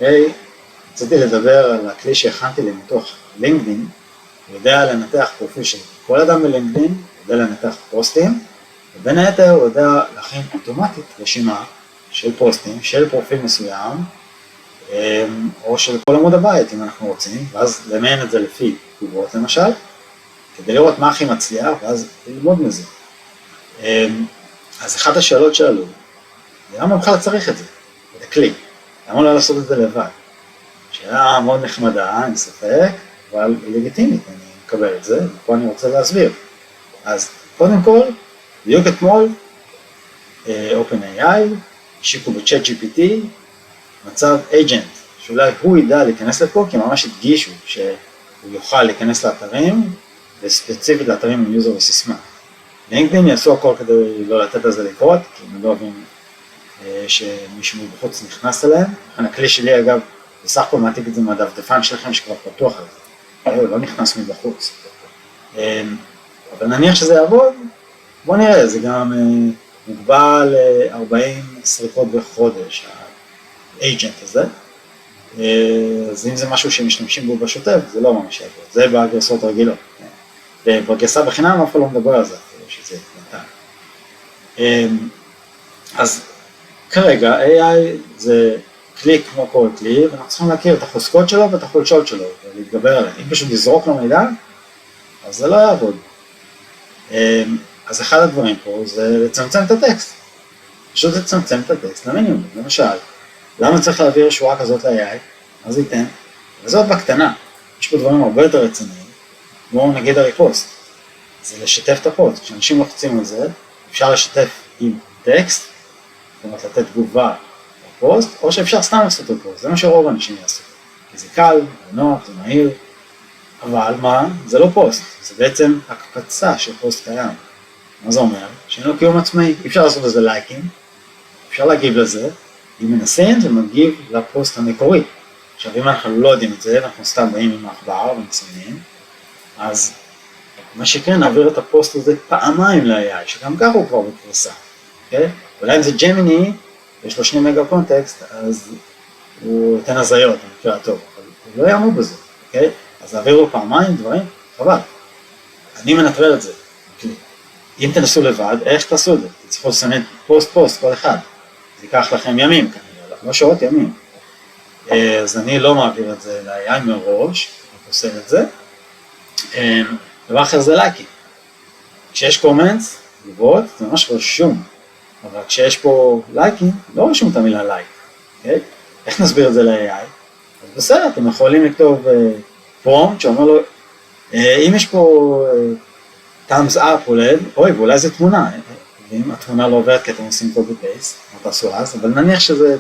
היי, רציתי לדבר על הכלי שהכנתי לי מתוך לינקדין. הוא יודע לנתח פרופיל של כל אדם בלינקדין, הוא יודע לנתח פוסטים, ובין היתר הוא יודע להכין אוטומטית רשימה של פוסטים, של פרופיל מסוים, או של כל עמוד הבית אם אנחנו רוצים, ואז למיין את זה לפי תגובות למשל, כדי לראות מה הכי מצליח, ואז ללמוד מזה. אז אחת השאלות שאלו, למה בכלל צריך את זה, את הכלי? למה לא לעשות את זה לבד? שאלה מאוד נחמדה, אין ספק, אבל היא לגיטימית, אני מקבל את זה, ופה אני רוצה להסביר. אז קודם כל, בדיוק אתמול, OpenAI, השיקו בצ'אט GPT, מצב agent, שאולי הוא ידע להיכנס לפה, כי ממש הדגישו שהוא יוכל להיכנס לאתרים, וספציפית לאתרים עם יוזר וסיסמה. לינקדין יעשו הכל כדי לא לתת לזה לקרות, כי הם לא אוהבים שמישהו בחוץ נכנס אליהם. לכן הכלי שלי אגב, בסך הכל מעתיק את זה מהדפדפן שלכם שכבר פתוח על זה, הוא לא נכנס מבחוץ. אבל נניח שזה יעבוד, בוא נראה, זה גם מוגבל 40 סריקות בחודש, האג'נט הזה. אז אם זה משהו שמשתמשים בו בשוטף, זה לא ממש יעבוד, זה בגרסאות הרגילות. ובגרסה בחינם אף אחד לא מדבר על זה, שזה נתן. אז כרגע AI זה כלי כמו כל כלי, ואנחנו צריכים להכיר את החוזקות שלו ואת החולשות שלו, ולהתגבר עליהם. אם פשוט לזרוק לו מידע, אז זה לא יעבוד. אז אחד הדברים פה זה לצמצם את הטקסט. פשוט לצמצם את הטקסט למינימום. למשל, למה צריך להעביר שורה כזאת ל-AI? אז זה ייתן. וזאת בקטנה. יש פה דברים הרבה יותר רציניים, כמו נגיד הריפוסט. זה לשתף את הפוסט. כשאנשים לוחצים על זה, אפשר לשתף עם טקסט, זאת אומרת לתת תגובה לפוסט, או שאפשר סתם לעשות אותו פוסט. זה מה שרוב האנשים יעשו. כי זה קל, זה נוח, זה מהיר. אבל מה? זה לא פוסט. זה בעצם הקפצה של פוסט קיים. מה זה אומר? שאין לו קיום עצמאי. אפשר לעשות לזה לייקים, אפשר להגיב לזה, אם מנסים זה מגיב לפוסט המקורי. עכשיו אם אנחנו לא יודעים את זה, ואנחנו סתם באים עם העכבר ומציינים, אז מה שכן, נעביר את הפוסט הזה פעמיים ל-AI, שגם ככה הוא כבר בפרסה. Okay? אולי אם זה ג'מיני, יש לו 2 מגה קונטקסט, אז הוא ייתן הזיות, במקרה הטוב, אבל הוא לא יעמוד בזה. Okay? אז נעביר לו פעמיים דברים, חבל. אני מנטרל את זה. Okay. אם תנסו לבד, איך תעשו את זה? תצטרכו לסמן פוסט כל אחד. זה ייקח לכם ימים כנראה, לא שעות, ימים. אז אני לא מעביר את זה ל-AI מראש, אני עושה את זה. דבר אחר זה לייקים. כשיש קומנטס, תגובות, זה ממש רשום. אבל כשיש פה לייקים, לא רשום את המילה לייק. איך נסביר את זה ל-AI? אז בסדר, אתם יכולים לכתוב פרומפט שאומר לו, אם יש פה thumbs up עולד, אוי, ואולי זה תמונה. אם התמונה לא עוברת כי אתם עושים copy paste, מה תעשו אז, אבל נניח שזה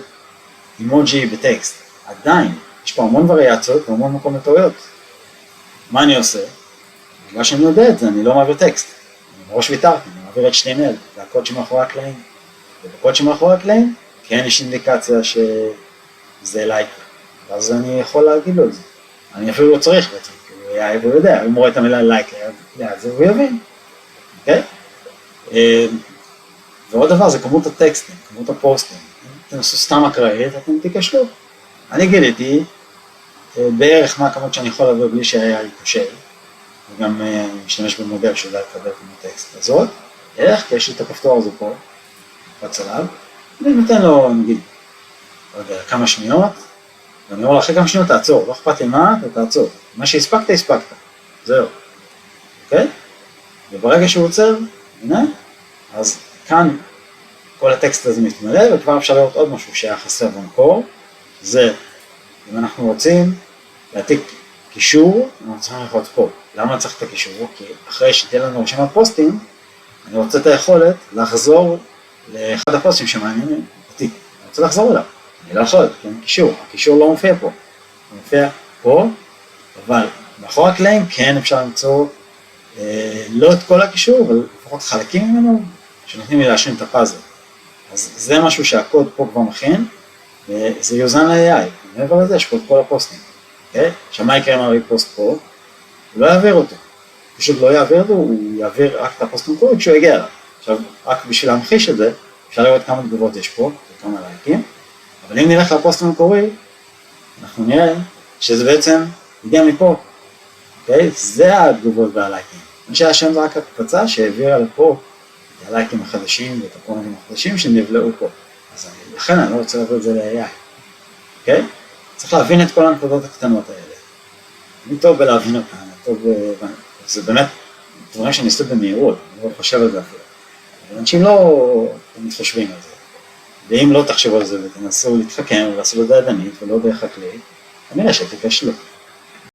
אימוג'י בטקסט. עדיין, יש פה המון וריאציות והמון מקום לטעויות. מה אני עושה? בגלל שאני יודע את זה, אני לא מעביר טקסט. אני מראש ויתרתי, אני מעביר את HTML, זה הקוד שמאחורי הקלעים. ובקוד שמאחורי הקלעים, כן יש אינדיקציה שזה לייק. ואז אני יכול להגיד לו את זה. אני אפילו לא צריך בעצם, כי הוא יהיה, והוא יודע, אם הוא רואה את המילה לייק, זה הוא יבין. אוקיי? ועוד דבר זה כמות הטקסטים, כמות הפוסטים. אתם עשו סתם אקראית, אתם תיכשלו. אני גיליתי בערך מה הכמות שאני יכול להעביר בלי שהיה לי קשה, וגם משתמש במודל שיודע לקבל כמות טקסט הזאת. איך? כי יש לי את הכפתור הזה פה, קפץ עליו, אני נותן לו, נגיד, לא יודע, כמה שניות, ואני אומר לו, אחרי כמה שניות תעצור, לא אכפת לי מה, תעצור. מה שהספקת, הספקת. זהו. אוקיי? וברגע שהוא עוצר, הנה, אז כאן כל הטקסט הזה מתמלא, וכבר אפשר לראות עוד משהו שהיה חסר במקור, זה, אם אנחנו רוצים להעתיק קישור, אנחנו צריכים ללחוץ פה. למה צריך את הקישור? כי אחרי שתהיה לנו רשימת פוסטים, אני רוצה את היכולת לחזור לאחד הפוסטים שמעניינים אותי. אני רוצה לחזור אליו. אני לא יכול, כי אין קישור. הקישור לא מופיע פה. הוא מופיע פה, אבל מאחורי הקלעים כן אפשר למצוא לא את כל הקישור, אבל לפחות חלקים ממנו שנותנים לי להשלים את הפאזל. אז זה משהו שהקוד פה כבר מכין, וזה יוזן ל-AI. מעבר לזה יש פה את כל הפוסטים. עכשיו מה יקרה מהרי פוסט פה? הוא לא יעביר אותו. פשוט לא יעביר אותו, הוא יעביר רק את הפוסט המקורי כשהוא יגיע אליו. עכשיו, רק בשביל להמחיש את זה, אפשר לראות כמה תגובות יש פה, וכמה לייקים. אבל אם נלך לפוסט המקורי, אנחנו נראה שזה בעצם הגיע מפה, אוקיי? זה התגובות והלייקים. מה שהיה שם זה רק הקפצה שהעבירה לפה את הלייקים החדשים ואת הקומנטים החדשים שנבלעו פה. אז לכן אני לא רוצה להביא את זה ל-AI, אוקיי? צריך להבין את כל הנקודות הקטנות האלה. אני טוב בלהבין אותן, זה באמת דברים שאני עושה במהירות, אני לא חושב על זה אפילו. אבל אנשים לא מתחשבים על זה. ואם לא תחשבו על זה ותנסו להתחכם ולעשות את זה ידנית ולא דרך הכלי, כנראה שתיכשלו.